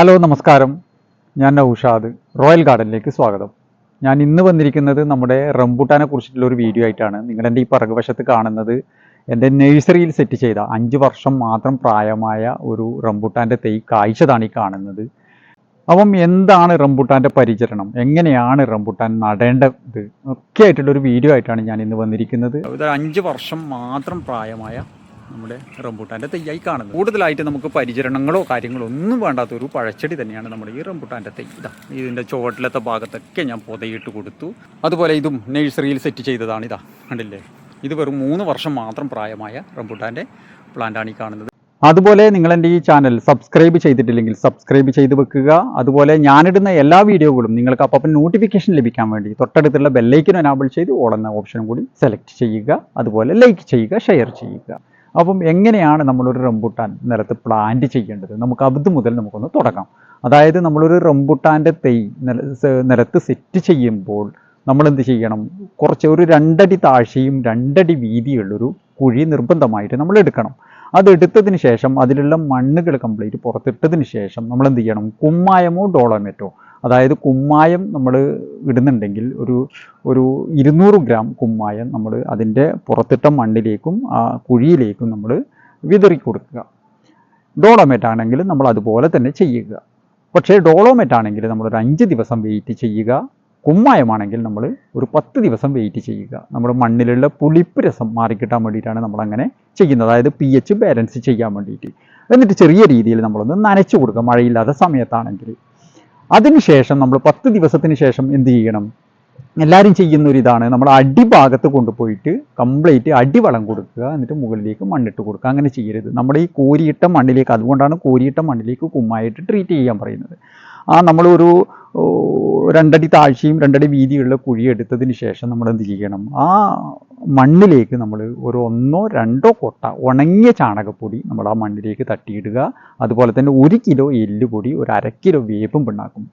Hello നമസ്കാരം. ഞാൻ Naushad. Royal ഗാർഡനിലേക്ക് സ്വാഗതം. ഞാൻ ഇന്ന് വന്നിരിക്കുന്നത് നമ്മുടെ റംബൂട്ടാനെ കുറിച്ചിട്ടുള്ള ഒരു വീഡിയോ ആയിട്ടാണ്. നിങ്ങളെൻ്റെ ഈ പിറകുവശത്ത് കാണുന്നത് എൻ്റെ നഴ്സറിയിൽ സെറ്റ് ചെയ്ത 5 വർഷം മാത്രം പ്രായമായ ഒരു റംബൂട്ടാൻ്റെ തൈ കായ്ച്ചതാണ് ഈ കാണുന്നത്. അപ്പം എന്താണ് റംബൂട്ടാൻ്റെ പരിചരണം, എങ്ങനെയാണ് റംബൂട്ടാൻ നടേണ്ടത് ഒക്കെ ആയിട്ടുള്ള ഒരു വീഡിയോ ആയിട്ടാണ് ഞാൻ ഇന്ന് വന്നിരിക്കുന്നത്. ഇത് 5 വർഷം മാത്രം പ്രായമായ നമ്മുടെ റംബൂട്ടാൻ്റെ തൈയായി കാണുന്നത്. കൂടുതലായിട്ട് നമുക്ക് പരിചരണങ്ങളോ കാര്യങ്ങളോ ഒന്നും വേണ്ടാത്തൊരു പഴച്ചെടി തന്നെയാണ് നമ്മുടെ ഈ റംബൂട്ടാൻ്റെ തൈ. ഇതിൻ്റെ ചുവട്ടിലത്തെ ഭാഗത്തൊക്കെ ഞാൻ പൊതയിട്ട് കൊടുത്തു. അതുപോലെ ഇതും നഴ്സറിയിൽ സെറ്റ് ചെയ്തതാണ്. കണ്ടില്ലേ, ഇത് വെറും 3 വർഷം മാത്രം പ്രായമായ റംബൂട്ടാൻ്റെ പ്ലാന്റാണ് ഈ കാണുന്നത്. അതുപോലെ നിങ്ങൾ എൻ്റെ ഈ ചാനൽ സബ്സ്ക്രൈബ് ചെയ്തിട്ടില്ലെങ്കിൽ സബ്സ്ക്രൈബ് ചെയ്ത് വെക്കുക. അതുപോലെ ഞാനിടുന്ന എല്ലാ വീഡിയോകളും നിങ്ങൾക്ക് അപ്പം നോട്ടിഫിക്കേഷൻ ലഭിക്കാൻ വേണ്ടി തൊട്ടടുത്തുള്ള ബെല്ലൈക്കൻ എനാബിൾ ചെയ്ത് ഓൾ എന്ന ഓപ്ഷനും കൂടി സെലക്ട് ചെയ്യുക. അതുപോലെ ലൈക്ക് ചെയ്യുക, ഷെയർ ചെയ്യുക. അപ്പം എങ്ങനെയാണ് നമ്മളൊരു റംബൂട്ടാൻ നിലത്ത് പ്ലാന്റ് ചെയ്യേണ്ടത്, നമുക്ക് അത് മുതൽ നമുക്കൊന്ന് തുടങ്ങാം. അതായത് നമ്മളൊരു റംബൂട്ടാൻ്റെ തൈ നിലത്ത് സെറ്റ് ചെയ്യുമ്പോൾ നമ്മൾ എന്ത് ചെയ്യണം, ഒരു 2 അടി താഴ്ചയും 2 അടി വീതിയുള്ളൊരു കുഴി നിർബന്ധമായിട്ട് നമ്മൾ എടുക്കണം. അതെടുത്തതിന് ശേഷം അതിലുള്ള മണ്ണുകൾ കംപ്ലീറ്റ് പുറത്തിട്ടതിന് ശേഷം നമ്മൾ എന്ത് ചെയ്യണം, കുമ്മായമോ ഡോളോമേറ്റോ, അതായത് കുമ്മായം നമ്മൾ ഇടുന്നുണ്ടെങ്കിൽ ഒരു 200 ഗ്രാം കുമ്മായം നമ്മൾ അതിൻ്റെ പുറത്തിട്ട മണ്ണിലേക്കും ആ കുഴിയിലേക്കും നമ്മൾ വിതറി കൊടുക്കുക. ഡോളോമേറ്റ് ആണെങ്കിൽ നമ്മൾ അതുപോലെ തന്നെ ചെയ്യുക. പക്ഷേ ഡോളോമേറ്റ് ആണെങ്കിൽ നമ്മളൊരു 5 ദിവസം വെയിറ്റ് ചെയ്യുക. കുമ്മായമാണെങ്കിൽ നമ്മൾ ഒരു 10 ദിവസം വെയിറ്റ് ചെയ്യുക. നമ്മുടെ മണ്ണിലുള്ള പുളിപ്പ് രസം മാറിക്കിട്ടാൻ വേണ്ടിയിട്ടാണ് നമ്മളങ്ങനെ ചെയ്യുന്നത്. അതായത് pH ബാലൻസ് ചെയ്യാൻ വേണ്ടിയിട്ട്. എന്നിട്ട് ചെറിയ രീതിയിൽ നമ്മളൊന്ന് നനച്ചു കൊടുക്കുക, മഴയില്ലാത്ത സമയത്താണെങ്കിൽ. അതിനുശേഷം നമ്മൾ 10 ദിവസത്തിന് ശേഷം എന്ത് ചെയ്യണം, എല്ലാവരും ചെയ്യുന്ന ഒരു ഇതാണ്, നമ്മൾ അടിഭാഗത്ത് കൊണ്ടുപോയിട്ട് കംപ്ലീറ്റ് അടിവളം കൊടുക്കുക, എന്നിട്ട് മുകളിലേക്ക് മണ്ണിട്ട് കൊടുക്കുക. അങ്ങനെ ചെയ്യരുത്. നമ്മുടെ ഈ കോരിയിട്ട മണ്ണിലേക്ക്, അതുകൊണ്ടാണ് കോരിയിട്ട മണ്ണിലേക്ക് കുമ്മായിട്ട് ട്രീറ്റ് ചെയ്യാൻ പറയുന്നത്. നമ്മളൊരു 2 അടി താഴ്ചയും 2 അടി വീതിയുള്ള കുഴി എടുത്തതിന് ശേഷം നമ്മൾ എന്ത് ചെയ്യണം, ആ മണ്ണിലേക്ക് നമ്മൾ ഒരു 1-2 കൊട്ട ഉണങ്ങിയ ചാണകപ്പൊടി നമ്മൾ ആ മണ്ണിലേക്ക് തട്ടിയിടുക. അതുപോലെ തന്നെ 1 കിലോ എല്ലുപൊടി, ഒരു 1/2 കിലോ വേപ്പും പിണ്ണാക്കും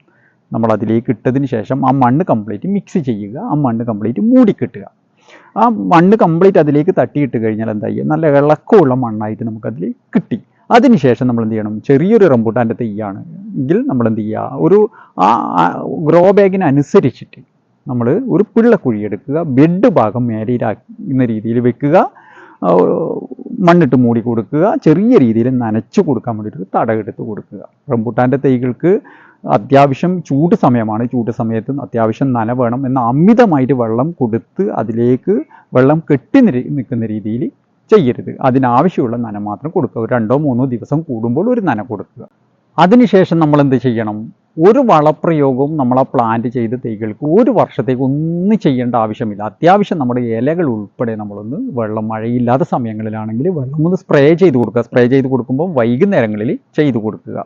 നമ്മൾ അതിലേക്ക് ഇട്ടതിന് ശേഷം ആ മണ്ണ് കംപ്ലീറ്റ് മിക്സ് ചെയ്യുക. ആ മണ്ണ് കംപ്ലീറ്റ് മൂടിക്കെട്ടുക. ആ മണ്ണ് കംപ്ലീറ്റ് അതിലേക്ക് തട്ടിയിട്ട് കഴിഞ്ഞാൽ എന്തായി, നല്ല ഇളക്കമുള്ള മണ്ണായിട്ട് നമുക്കതിൽ കിട്ടി. അതിനുശേഷം നമ്മൾ എന്ത് ചെയ്യണം, ചെറിയൊരു റംബൂട്ടാൻ്റെ തൈയാണ് എങ്കിൽ നമ്മൾ എന്ത് ചെയ്യുക, ഒരു ഗ്രോ ബാഗിനനുസരിച്ചിട്ട് നമ്മൾ ഒരു പിള്ളക്കുഴി എടുക്കുക, ബെഡ് ഭാഗം മേലയിലാക്കുന്ന രീതിയിൽ വെക്കുക, മണ്ണിട്ട് മൂടി കൊടുക്കുക, ചെറിയ രീതിയിൽ നനച്ചു കൊടുക്കാൻ വേണ്ടിയിട്ട് തടമെടുത്ത് കൊടുക്കുക. റംബൂട്ടാൻ്റെ തൈകൾക്ക് അത്യാവശ്യം ചൂട് സമയമാണ്, ചൂട് സമയത്ത് അത്യാവശ്യം നന വേണം. എന്നാൽ അമിതമായിട്ട് വെള്ളം കൊടുത്ത് അതിലേക്ക് വെള്ളം കെട്ടി നിൽക്കുന്ന രീതിയിൽ ചെയ്യരുത്. അതിനാവശ്യമുള്ള നന മാത്രം കൊടുക്കുക. 2-3 ദിവസം കൂടുമ്പോൾ ഒരു നന കൊടുക്കുക. അതിനുശേഷം നമ്മൾ എന്ത് ചെയ്യണം, ഒരു വളപ്രയോഗവും നമ്മൾ ആ പ്ലാന്റ് ചെയ്ത തൈകൾക്ക് 1 വർഷത്തേക്ക് ഒന്നും ചെയ്യേണ്ട ആവശ്യമില്ല. അത്യാവശ്യം നമ്മുടെ ഇലകൾ ഉൾപ്പെടെ നമ്മളൊന്ന് വെള്ളം, മഴയില്ലാത്ത സമയങ്ങളിലാണെങ്കിൽ വെള്ളം ഒന്ന് സ്പ്രേ ചെയ്ത് കൊടുക്കുക. സ്പ്രേ ചെയ്ത് കൊടുക്കുമ്പോൾ വൈകുന്നേരങ്ങളിൽ ചെയ്ത് കൊടുക്കുക.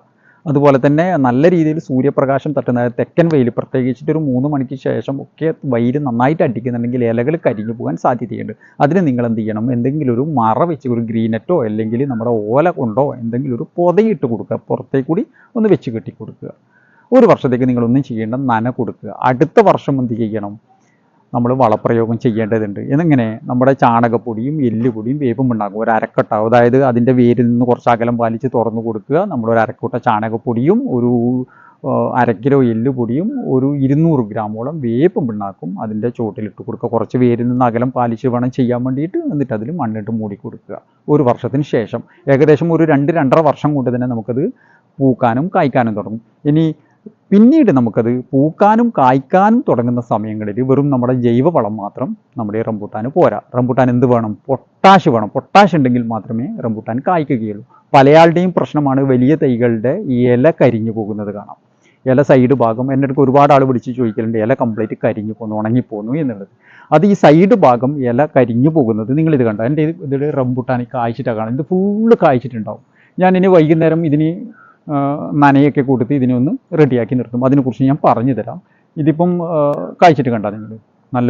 അതുപോലെ തന്നെ നല്ല രീതിയിൽ സൂര്യപ്രകാശം തട്ടുന്ന തെക്കൻ വെയിൽ, പ്രത്യേകിച്ചിട്ട് ഒരു 3 മണിക്ക് ശേഷം ഒക്കെ വെയിൽ നന്നായിട്ട് അടിക്കുന്നുണ്ടെങ്കിൽ ഇലകൾ കരിഞ്ഞു പോകാൻ സാധ്യതയുണ്ട്. അതിന് നിങ്ങൾ എന്ത് ചെയ്യണം, എന്തെങ്കിലും ഒരു മറ വെച്ച്, ഒരു ഗ്രീനെറ്റോ അല്ലെങ്കിൽ നമ്മുടെ ഓല കൊണ്ടോ എന്തെങ്കിലും ഒരു പൊതയിട്ട് കൊടുക്കുക, പുറത്തേക്ക് കൂടി ഒന്ന് വെച്ച് കെട്ടി കൊടുക്കുക. 1 വർഷത്തേക്ക് നിങ്ങളൊന്നും ചെയ്യേണ്ട, നന കൊടുക്കുക. അടുത്ത വർഷം എന്ത് ചെയ്യണം, നമ്മൾ വളപ്രയോഗം ചെയ്യേണ്ടതുണ്ട്. എന്നിങ്ങനെ നമ്മുടെ ചാണകപ്പൊടിയും എല്ലുപൊടിയും വേപ്പും ഉണ്ടാകും, ഒരു 1/2 കട്ട, അതായത് അതിൻ്റെ വേരിൽ നിന്ന് കുറച്ച് അകലം പാലിച്ച് തുറന്നു കൊടുക്കുക. നമ്മളൊരു 1/2 കട്ട ചാണകപ്പൊടിയും ഒരു 1/2 കിലോ എല്ലുപൊടിയും ഒരു 200 ഗ്രാമോളം വേപ്പും പിണ്ണാക്കും അതിൻ്റെ ചുവട്ടിലിട്ട് കൊടുക്കുക. കുറച്ച് വേരിൽ നിന്ന് അകലം പാലിച്ച് വേണം ചെയ്യാൻ വേണ്ടിയിട്ട്. എന്നിട്ട് അതിൽ മണ്ണിട്ട് മൂടി കൊടുക്കുക. 1 വർഷത്തിന് ശേഷം ഏകദേശം ഒരു 2-2.5 വർഷം കൊണ്ട് തന്നെ നമുക്കത് പൂക്കാനും കായ്ക്കാനും തുടങ്ങും. ഇനി പിന്നീട് നമുക്കത് പൂക്കാനും കായ്ക്കാനും തുടങ്ങുന്ന സമയങ്ങളിൽ വെറും നമ്മുടെ ജൈവവളം മാത്രം നമ്മുടെ റംബൂട്ടാന് പോരാ. റംബൂട്ടാൻ എന്ത് വേണം, പൊട്ടാഷ് വേണം. പൊട്ടാഷ് ഉണ്ടെങ്കിൽ മാത്രമേ റംബൂട്ടാൻ കായ്ക്കുകയുള്ളൂ. പലയാളുടെയും പ്രശ്നമാണ് വലിയ തൈകളുടെ ഇല കരിഞ്ഞു പോകുന്നത് കാണാം. ഇല സൈഡ് ഭാഗം, എൻ്റെ അടുത്ത് ഒരുപാട് ആൾ വിളിച്ച് ചോദിക്കലുണ്ട്, ഇല കംപ്ലീറ്റ് കരിഞ്ഞു പോകുന്നു, ഉണങ്ങിപ്പോന്നു എന്നുള്ളത്. അത് ഈ സൈഡ് ഭാഗം ഇല കരിഞ്ഞു പോകുന്നത് നിങ്ങളിത് കണ്ടോ, എൻ്റെ ഇതിൽ റംബൂട്ടാൻ കായ്ച്ചിട്ടാണ് കാണുന്നത്. ഇത് ഫുള്ള് കായ്ച്ചിട്ടുണ്ടാവും. ഞാനിനി വൈകുന്നേരം ഇതിന് നനയൊക്കെ കൊടുത്ത് ഇതിനെ ഒന്ന് റെഡിയാക്കി നിർത്തും. അതിനെക്കുറിച്ച് ഞാൻ പറഞ്ഞു തരാം. ഇതിപ്പം കായ്ച്ചിട്ട് കണ്ട നിങ്ങൾ, നല്ല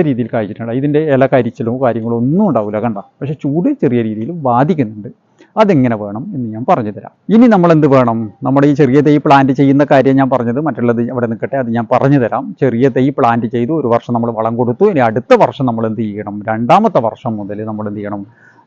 രീതിയിൽ കായ്ച്ചിട്ടുണ്ട്. ഇതിൻ്റെ ഇല കരിച്ചിലോ കാര്യങ്ങളോ ഒന്നും ഉണ്ടാവില്ല, കണ്ട. പക്ഷേ ചൂട് ചെറിയ രീതിയിൽ ബാധിക്കുന്നുണ്ട്. അതെങ്ങനെ വേണം എന്ന് ഞാൻ പറഞ്ഞു തരാം. ഇനി നമ്മൾ എന്ത് വേണം, നമ്മുടെ ഈ ചെറിയ തൈ പ്ലാന്റ് ചെയ്യുന്ന കാര്യം ഞാൻ പറഞ്ഞത്, മറ്റുള്ളത് അവിടെ നിൽക്കട്ടെ, അത് ഞാൻ പറഞ്ഞു തരാം. ചെറിയ തൈ പ്ലാന്റ് ചെയ്തു, 1 വർഷം നമ്മൾ വളം കൊടുത്തു. ഇനി അടുത്ത വർഷം നമ്മൾ എന്ത് ചെയ്യണം, 2ാമത്തെ വർഷം മുതൽ നമ്മൾ എന്ത് ചെയ്യണം,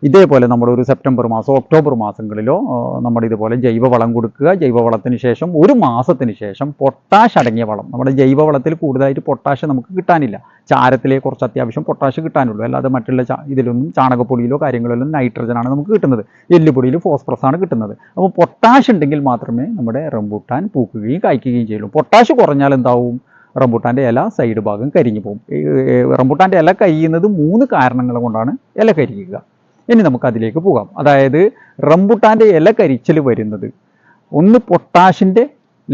ഇതേപോലെ നമ്മുടെ ഒരു സെപ്റ്റംബർ മാസം ഒക്ടോബർ മാസങ്ങളിലോ നമ്മുടെ ഇതുപോലെ ജൈവവളം കൊടുക്കുക. ജൈവവളത്തിന് ശേഷം ഒരു മാസത്തിന് ശേഷം പൊട്ടാഷ് അടങ്ങിയ വളം. നമ്മുടെ ജൈവവളത്തിൽ കൂടുതലായിട്ട് പൊട്ടാഷ് നമുക്ക് കിട്ടാനില്ല. ചാരത്തിലെ കുറച്ച് അത്യാവശ്യം പൊട്ടാഷ് കിട്ടാനുള്ളൂ. അല്ലാതെ മറ്റുള്ള ഇതിലൊന്നും ചാണകപ്പൊടിയിലോ കാര്യങ്ങളിലൊന്നും നൈട്രജനാണ് നമുക്ക് കിട്ടുന്നത്. എല്ലുപൊടിയിൽ ഫോസ്ഫറസ് ആണ് കിട്ടുന്നത്. അപ്പോൾ പൊട്ടാഷ് ഉണ്ടെങ്കിൽ മാത്രമേ നമ്മുടെ റംബൂട്ടാൻ പൂക്കുകയും കായ്ക്കുകയും ചെയ്യുള്ളൂ. പൊട്ടാഷ് കുറഞ്ഞാൽ എന്താവും? റംബൂട്ടാൻ്റെ ഇല സൈഡ് ഭാഗം കരിഞ്ഞു പോകും. റംബൂട്ടാൻ്റെ ഇല കരിയുന്നത് 3 കാരണങ്ങൾ കൊണ്ടാണ് ഇല കരിയുക. ഇനി നമുക്ക് അതിലേക്ക് പോകാം. അതായത് റംബൂട്ടാൻ്റെ ഇല കരിച്ചൽ വരുന്നത് ഒന്ന് പൊട്ടാഷിൻ്റെ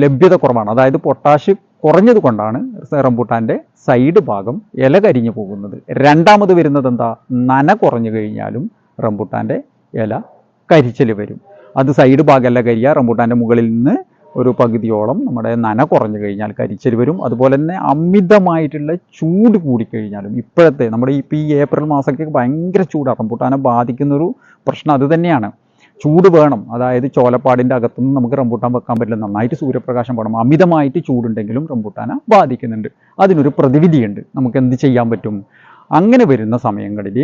ലഭ്യത കുറവാണ്. അതായത് പൊട്ടാഷ് കുറഞ്ഞത് കൊണ്ടാണ് റംബൂട്ടാൻ്റെ സൈഡ് ഭാഗം ഇല കരിഞ്ഞു പോകുന്നത്. രണ്ടാമത് വരുന്നത് എന്താ? നന കുറഞ്ഞു കഴിഞ്ഞാലും റംബൂട്ടാൻ്റെ ഇല കരിച്ചൽ വരും. അത് സൈഡ് ഭാഗമല്ല കരിയുക, റംബൂട്ടാൻ്റെ മുകളിൽ നിന്ന് ഒരു പകുതിയോളം നമ്മുടെ നന കുറഞ്ഞു കഴിഞ്ഞാൽ കരിച്ചൽ വരും. അതുപോലെ തന്നെ അമിതമായിട്ടുള്ള ചൂട് കൂടിക്കഴിഞ്ഞാലും, ഇപ്പോഴത്തെ നമ്മുടെ ഈ ഏപ്രിൽ മാസമൊക്കെ ഭയങ്കര ചൂടാണ്. റംബൂട്ടാനെ ബാധിക്കുന്നൊരു പ്രശ്നം അത് തന്നെയാണ്. ചൂട് വേണം. അതായത് ചോലപ്പാടിൻ്റെ അകത്തുനിന്ന് നമുക്ക് റംബൂട്ടാൻ വെക്കാൻ പറ്റില്ല. നന്നായിട്ട് സൂര്യപ്രകാശം വേണം. അമിതമായിട്ട് ചൂടുണ്ടെങ്കിലും റംബൂട്ടാനെ ബാധിക്കുന്നുണ്ട്. അതിനൊരു പ്രതിവിധിയുണ്ട്. നമുക്ക് എന്ത് ചെയ്യാൻ പറ്റും? അങ്ങനെ വരുന്ന സമയങ്ങളിൽ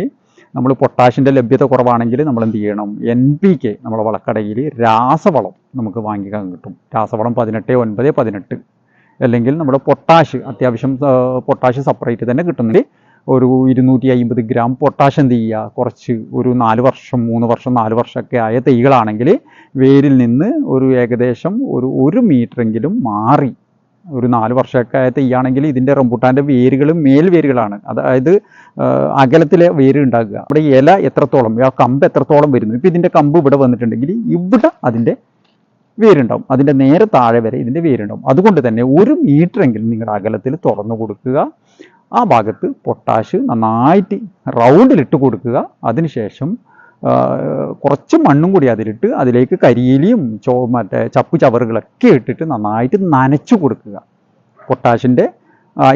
നമ്മൾ പൊട്ടാഷിൻ്റെ ലഭ്യത കുറവാണെങ്കിൽ നമ്മൾ എന്ത് ചെയ്യണം? NPK നമ്മളെ വളക്കടയിൽ രാസവളം നമുക്ക് വാങ്ങിക്കാൻ കിട്ടും. രാസവളം 18-9-18, അല്ലെങ്കിൽ നമ്മുടെ പൊട്ടാഷ് അത്യാവശ്യം പൊട്ടാഷ് സെപ്പറേറ്റ് തന്നെ കിട്ടുന്നുണ്ട്. ഒരു 250 ഗ്രാം പൊട്ടാഷ് എന്ത് ചെയ്യുക? കുറച്ച് ഒരു 4 വർഷം 3 വർഷം 4 വർഷമൊക്കെ ആയ തൈകളാണെങ്കിൽ വേരിൽ നിന്ന് ഒരു ഏകദേശം ഒരു 1 മീറ്ററെങ്കിലും മാറി, ഒരു 4 വർഷമൊക്കെ ആയ തൈയാണെങ്കിൽ ഇതിൻ്റെ റംബൂട്ടാൻ്റെ വേരുകൾ മേൽവേരുകളാണ്. അതായത് അകലത്തിലെ വേര് ഉണ്ടാക്കുക. അവിടെ ഇല എത്രത്തോളം, ആ കമ്പ് എത്രത്തോളം വരുന്നു. ഇപ്പോൾ ഇതിൻ്റെ കമ്പ് ഇവിടെ വന്നിട്ടുണ്ടെങ്കിൽ ഇവിടെ അതിൻ്റെ വേരുണ്ടാവും. അതിൻ്റെ നേരെ താഴെ വരെ ഇതിൻ്റെ വേരുണ്ടാവും. അതുകൊണ്ട് തന്നെ 1 മീറ്ററെങ്കിലും നിങ്ങളുടെ അകലത്തിൽ തുറന്നു കൊടുക്കുക. ആ ഭാഗത്ത് പൊട്ടാഷ് നന്നായിട്ട് റൗണ്ടിലിട്ട് കൊടുക്കുക. അതിനുശേഷം കുറച്ച് മണ്ണും കൂടി അതിലിട്ട് അതിലേക്ക് കരിയിലയും മറ്റേ ചപ്പ് ചവറുകളൊക്കെ ഇട്ടിട്ട് നന്നായിട്ട് നനച്ചു കൊടുക്കുക. പൊട്ടാഷിൻ്റെ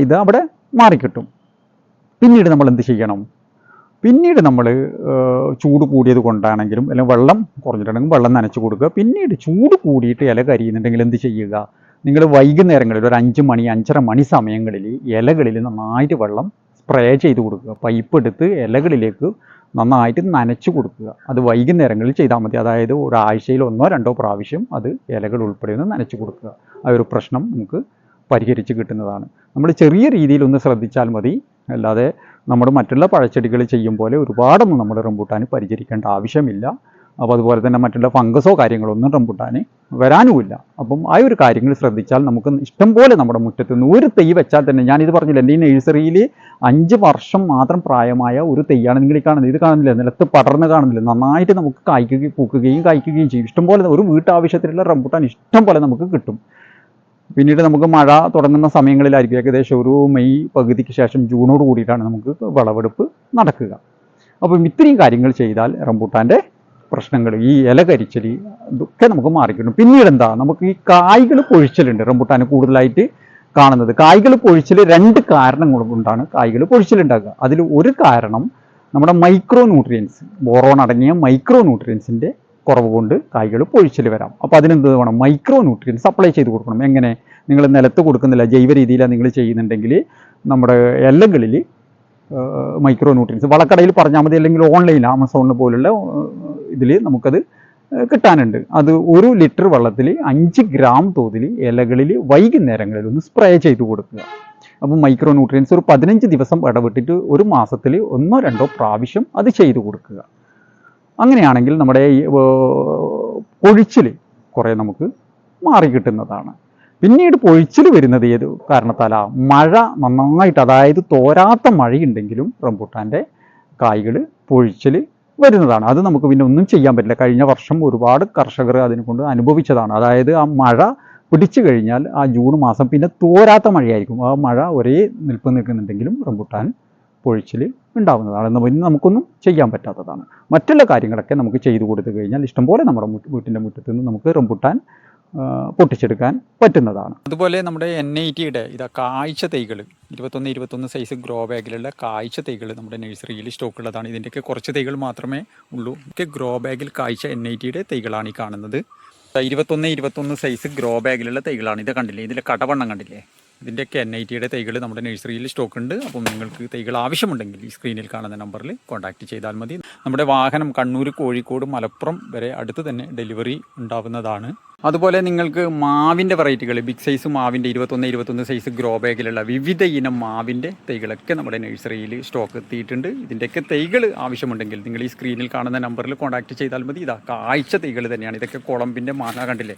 ഇത് അവിടെ മാറിക്കിട്ടും. പിന്നീട് നമ്മൾ എന്ത് ചെയ്യണം? പിന്നീട് നമ്മൾ ചൂട് കൂടിയത് കൊണ്ടാണെങ്കിലും അല്ലെങ്കിൽ വെള്ളം കുറഞ്ഞിട്ടുണ്ടെങ്കിൽ വെള്ളം നനച്ചു കൊടുക്കുക. പിന്നീട് ചൂട് കൂടിയിട്ട് ഇല കരിയുന്നുണ്ടെങ്കിൽ എന്ത് ചെയ്യുക? നിങ്ങൾ വൈകുന്നേരങ്ങളിൽ ഒരു 5 മണി 5:30 മണി സമയങ്ങളിൽ ഇലകളിൽ നന്നായിട്ട് വെള്ളം സ്പ്രേ ചെയ്ത് കൊടുക്കുക. പൈപ്പ് എടുത്ത് ഇലകളിലേക്ക് നന്നായിട്ട് നനച്ചു കൊടുക്കുക. അത് വൈകുന്നേരങ്ങളിൽ ചെയ്താൽ മതി. അതായത് ഒരാഴ്ചയിൽ 1-2 പ്രാവശ്യം അത് ഇലകൾ ഉൾപ്പെടെ നനച്ചു കൊടുക്കുക. ആ ഒരു പ്രശ്നം നമുക്ക് പരിഹരിച്ച് കിട്ടുന്നതാണ്. നമ്മൾ ചെറിയ രീതിയിൽ ഒന്ന് ശ്രദ്ധിച്ചാൽ മതി. അല്ലാതെ നമ്മൾ മറ്റുള്ള പഴച്ചെടികൾ ചെയ്യും പോലെ ഒരുപാടൊന്നും നമ്മൾ റംബൂട്ടാന് പരിചരിക്കേണ്ട ആവശ്യമില്ല. അപ്പോൾ അതുപോലെ തന്നെ മറ്റുള്ള ഫംഗസോ കാര്യങ്ങളോ ഒന്നും റംബൂട്ടാന് വരാനുമില്ല. അപ്പം ആ ഒരു കാര്യങ്ങൾ ശ്രദ്ധിച്ചാൽ നമുക്ക് ഇഷ്ടം പോലെ നമ്മുടെ മുറ്റത്ത് നിന്ന് ഒരു തൈ വെച്ചാൽ തന്നെ, ഞാനിത് പറഞ്ഞില്ല, എൻ്റെ ഈ നഴ്സറിയിൽ 5 വർഷം മാത്രം പ്രായമായ ഒരു തൈയാണ് നിങ്ങൾ ഈ കാണുന്നത്. ഇത് കാണുന്നില്ല, നിലത്ത് പടർന്ന് കാണുന്നില്ല. നന്നായിട്ട് നമുക്ക് പൂക്കുകയും കായ്ക്കുകയും ചെയ്യും. ഇഷ്ടംപോലെ ഒരു വീട്ടാവശ്യത്തിലുള്ള റംബൂട്ടാൻ ഇഷ്ടം പോലെ നമുക്ക് കിട്ടും. പിന്നീട് നമുക്ക് മഴ തുടങ്ങുന്ന സമയങ്ങളിലായിരിക്കും, ഏകദേശം ഒരു മെയ് പകുതിക്ക് ശേഷം ജൂണോട് കൂടിയിട്ടാണ് നമുക്ക് വിളവെടുപ്പ് നടക്കുക. അപ്പം ഇത്രയും കാര്യങ്ങൾ ചെയ്താൽ റംബൂട്ടാൻ്റെ പ്രശ്നങ്ങൾ, ഈ ഇല കരിച്ചൽ, ഇതൊക്കെ നമുക്ക് മാറിക്കിട്ടും. പിന്നീട് എന്താ, നമുക്ക് ഈ കായ്കൾ പൊഴിച്ചലുണ്ട് റംബൂട്ടാന് കൂടുതലായിട്ട് കാണുന്നത്. കായ്കൾ പൊഴിച്ചൽ 2 കാരണങ്ങൾ കൊണ്ടാണ് കായ്കൾ പൊഴിച്ചലുണ്ടാക്കുക. അതിൽ ഒരു കാരണം നമ്മുടെ മൈക്രോ ന്യൂട്രിയൻസ്, ബോറോൺ അടങ്ങിയ മൈക്രോ ന്യൂട്രിയൻസിൻ്റെ കുറവ് കൊണ്ട് കായ്കൾ പൊഴിച്ചൽ വരാം. അപ്പോൾ അതിനെന്ത് വേണം? മൈക്രോ ന്യൂട്രിയൻസ് സപ്ലൈ ചെയ്ത് കൊടുക്കണം. എങ്ങനെ? നിങ്ങൾ നിലത്ത് കൊടുക്കുന്നില്ല, ജൈവ രീതിയിലാണ് നിങ്ങൾ ചെയ്യുന്നുണ്ടെങ്കിൽ നമ്മുടെ ഇലകളിൽ മൈക്രോ ന്യൂട്രിയൻസ് വളക്കടയിൽ പറഞ്ഞാൽ മതി, അല്ലെങ്കിൽ ഓൺലൈനിൽ ആമസോണിൽ പോലുള്ള ഇതിൽ നമുക്കത് കിട്ടാനുണ്ട്. അത് 1 ലിറ്റർ വെള്ളത്തിൽ 5 ഗ്രാം തോതിൽ ഇലകളിൽ വൈകുന്നേരങ്ങളിൽ ഒന്ന് സ്പ്രേ ചെയ്ത് കൊടുക്കുക. അപ്പം മൈക്രോ ന്യൂട്രിയൻസ് ഒരു 15 ദിവസം ഇടവിട്ടിട്ട് ഒരു മാസത്തിൽ 1-2 പ്രാവശ്യം അത് ചെയ്ത് കൊടുക്കുക. അങ്ങനെയാണെങ്കിൽ നമ്മുടെ പൊഴിച്ചിൽ കുറേ നമുക്ക് മാറിക്കിട്ടുന്നതാണ്. പിന്നീട് പൊഴിച്ചിൽ വരുന്നത് ഏത് കാരണത്താലാണ്? മഴ നന്നായിട്ട്, അതായത് തോരാത്ത മഴയുണ്ടെങ്കിലും റംബൂട്ടാൻ്റെ കായ്കൾ പൊഴിച്ചിൽ വരുന്നതാണ്. അത് നമുക്ക് പിന്നെ ഒന്നും ചെയ്യാൻ പറ്റില്ല. കഴിഞ്ഞ വർഷം ഒരുപാട് കർഷകർ അതിനെ കൊണ്ട് അനുഭവിച്ചതാണ്. അതായത് ആ മഴ പിടിച്ചു കഴിഞ്ഞാൽ ആ ജൂൺ മാസം പിന്നെ തോരാത്ത മഴയായിരിക്കും. ആ മഴ ഒരേ നിൽക്കുന്നുണ്ടെങ്കിലും റംബൂട്ടാൻ പൊഴിച്ചിൽ ഉണ്ടാവുന്നതാണ്. പിന്നെ നമുക്കൊന്നും ചെയ്യാൻ പറ്റാത്തതാണ്. മറ്റുള്ള കാര്യങ്ങളൊക്കെ നമുക്ക് ചെയ്തു കൊടുത്തു കഴിഞ്ഞാൽ ഇഷ്ടംപോലെ നമ്മുടെ വീട്ടിൻ്റെ മുറ്റത്ത് നിന്ന് നമുക്ക് റംബൂട്ടാൻ പൊട്ടിച്ചെടുക്കാൻ പറ്റുന്നതാണ്. അതുപോലെ നമ്മുടെ NITയുടെ കായ്ച്ച തൈകൾ 21 സൈസ് ഗ്രോ ബാഗിലുള്ള കായ്ച്ച തൈകൾ നമ്മുടെ നഴ്സറിയിൽ സ്റ്റോക്കുള്ളതാണ്. ഇതിൻ്റെയൊക്കെ കുറച്ച് തൈകൾ മാത്രമേ ഉള്ളൂ. ഇതൊക്കെ ഗ്രോ ബാഗിൽ കായ്ച്ച NITയുടെ തൈകളാണ് ഈ കാണുന്നത്. 21 സൈസ് ഗ്രോ ബാഗിലുള്ള തൈകളാണ്. ഇത് കണ്ടില്ലേ? ഇതിലെ കടവണ്ണം കണ്ടില്ലേ? ഇതിൻ്റെയൊക്കെ NITയുടെ തൈകൾ നമ്മുടെ നഴ്സറിയിൽ സ്റ്റോക്ക് ഉണ്ട്. അപ്പം നിങ്ങൾക്ക് തൈകൾ ആവശ്യമുണ്ടെങ്കിൽ ഈ സ്ക്രീനിൽ കാണുന്ന നമ്പറിൽ കോൺടാക്റ്റ് ചെയ്താൽ മതി. നമ്മുടെ വാഹനം കണ്ണൂർ, കോഴിക്കോട്, മലപ്പുറം വരെ അടുത്ത് തന്നെ ഡെലിവറി ഉണ്ടാവുന്നതാണ്. അതുപോലെ നിങ്ങൾക്ക് മാവിൻ്റെ വെറൈറ്റികൾ, ബിഗ് സൈസ് മാവിൻ്റെ 21 സൈസ് ഗ്രോ ബാഗിലുള്ള വിവിധ ഇനം മാവിൻ്റെ തൈകളൊക്കെ നമ്മുടെ നഴ്സറിയിൽ സ്റ്റോക്ക് എത്തിയിട്ടുണ്ട്. ഇതിൻ്റെയൊക്കെ തൈകൾ ആവശ്യമുണ്ടെങ്കിൽ നിങ്ങൾ ഈ സ്ക്രീനിൽ കാണുന്ന നമ്പറിൽ കോൺടാക്റ്റ് ചെയ്താൽ മതി. ഇതാ കായ്ച്ച തൈകൾ തന്നെയാണ്. ഇതൊക്കെ കുളമ്പിൻ്റെ മാങ്ങ കണ്ടില്ലേ,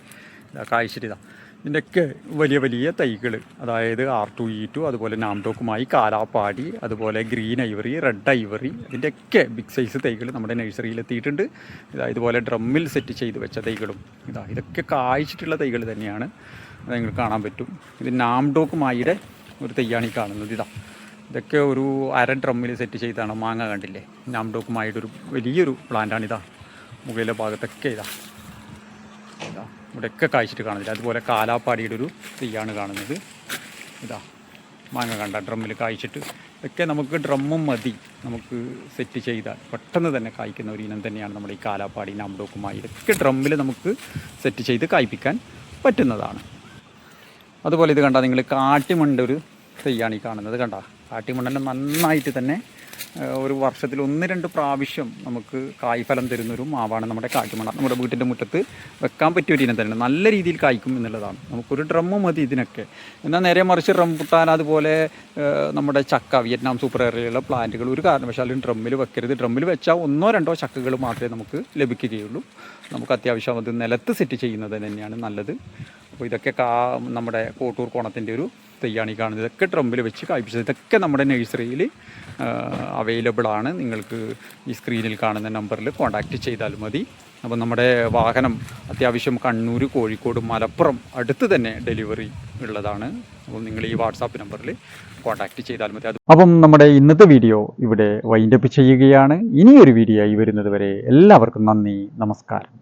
ഇതാ കായ്ച്ചിട്ട് ഇതിൻ്റെയൊക്കെ വലിയ വലിയ തൈകൾ, അതായത് R2E2, അതുപോലെ നാംഡോക്കുമായി, കാലാപ്പാടി, അതുപോലെ ഗ്രീൻ ഐവറി, റെഡ് ഐവറി, ഇതിൻ്റെയൊക്കെ ബിഗ് സൈസ് തൈകൾ നമ്മുടെ നഴ്സറിയിൽ എത്തിയിട്ടുണ്ട്. ഇതുപോലെ ഡ്രമ്മിൽ സെറ്റ് ചെയ്ത് വെച്ച തൈകളും ഇതൊക്കെ കായ്ച്ചിട്ടുള്ള തൈകൾ തന്നെയാണ്. അത് നിങ്ങൾക്ക് കാണാൻ പറ്റും. ഇത് നാംഡോക്കുമായിയുടെ ഒരു തൈയാണ് ഈ കാണുന്നത്. ഇതൊക്കെ ഒരു അര ഡ്രമ്മിൽ സെറ്റ് ചെയ്താണ്. മാങ്ങ കണ്ടില്ലേ, നാംഡോക്കുമായിയുടെ ഒരു വലിയൊരു പ്ലാന്റാണ്. മുകളിലെ ഭാഗത്തൊക്കെ ഇവിടെയൊക്കെ കായ്ച്ചിട്ട് കാണുന്നില്ല. അതുപോലെ കാലാപ്പാടിയുടെ ഒരു തൈയാണ് കാണുന്നത്. മാങ്ങ കണ്ട ഡ്രമ്മിൽ കായ്ച്ചിട്ട്. ഇതൊക്കെ നമുക്ക് ഡ്രമ്മും മതി, നമുക്ക് സെറ്റ് ചെയ്താൽ പെട്ടെന്ന് തന്നെ കായ്ക്കുന്ന ഒരു ഇനം തന്നെയാണ് നമ്മുടെ ഈ കാലാപ്പാടി, നാംഡോക്കുമായി. ഇതൊക്കെ ഡ്രമ്മിൽ നമുക്ക് സെറ്റ് ചെയ്ത് കായ്പ്പിക്കാൻ പറ്റുന്നതാണ്. അതുപോലെ ഇത് കണ്ടാൽ നിങ്ങൾ കാട്ടിമണ്ട ഒരു തൈയാണ് ഈ കാണുന്നത്. കാട്ടിമണ്ണനെ നന്നായിട്ട് തന്നെ ഒരു വർഷത്തിൽ 1-2 പ്രാവശ്യം നമുക്ക് കായ്ഫലം തരുന്നൊരു മാവാണ് നമ്മുടെ കാട്ടുമണ്ണ. നമ്മുടെ വീട്ടിൻ്റെ മുറ്റത്ത് വെക്കാൻ പറ്റിയ ഒരു ഇനം തന്നെയാണ്. നല്ല രീതിയിൽ കായ്ക്കും എന്നുള്ളതാണ്. നമുക്കൊരു ഡ്രമ്മ് മതി ഇതിനൊക്കെ. എന്നാൽ നേരെ മറിച്ച് റംബുട്ടാൻ, അതുപോലെ നമ്മുടെ ചക്ക, വിയറ്റ്നാം സൂപ്പർ ഏറിയയിലുള്ള പ്ലാന്റുകൾ ഒരു കാരണവശാലും ഡ്രമ്മിൽ വെക്കരുത്. ഡ്രമ്മിൽ വെച്ചാൽ 1-2 ചക്കകൾ മാത്രമേ നമുക്ക് ലഭിക്കുകയുള്ളൂ. നമുക്ക് അത്യാവശ്യം അത് നിലത്ത് സെറ്റ് ചെയ്യുന്നത് തന്നെയാണ് നല്ലത്. അപ്പോൾ ഇതൊക്കെ നമ്മുടെ കോട്ടൂർ കോണത്തിൻ്റെ ഒരു തൈയാണ് ഈ കാണുന്നത്. ഇതൊക്കെ ഡ്രമ്മിൽ വെച്ച് കായ്പ്പിച്ചത്. ഇതൊക്കെ നമ്മുടെ നഴ്സറിയിൽ അവൈലബിൾ ആണ്. നിങ്ങൾക്ക് ഈ സ്ക്രീനിൽ കാണുന്ന നമ്പറിൽ കോൺടാക്റ്റ് ചെയ്താൽ മതി. അപ്പോൾ നമ്മുടെ വാഹനം അത്യാവശ്യം കണ്ണൂർ, കോഴിക്കോട്, മലപ്പുറം അടുത്ത് തന്നെ ഡെലിവറി ഉള്ളതാണ്. അപ്പോൾ നിങ്ങൾ ഈ വാട്സാപ്പ് നമ്പറിൽ കോൺടാക്റ്റ് ചെയ്താൽ മതി. അപ്പം നമ്മുടെ ഇന്നത്തെ വീഡിയോ ഇവിടെ വൈൻഡപ്പ് ചെയ്യുകയാണ്. ഇനിയൊരു വീഡിയോ ആയി വരുന്നത് വരെ എല്ലാവർക്കും നന്ദി, നമസ്കാരം.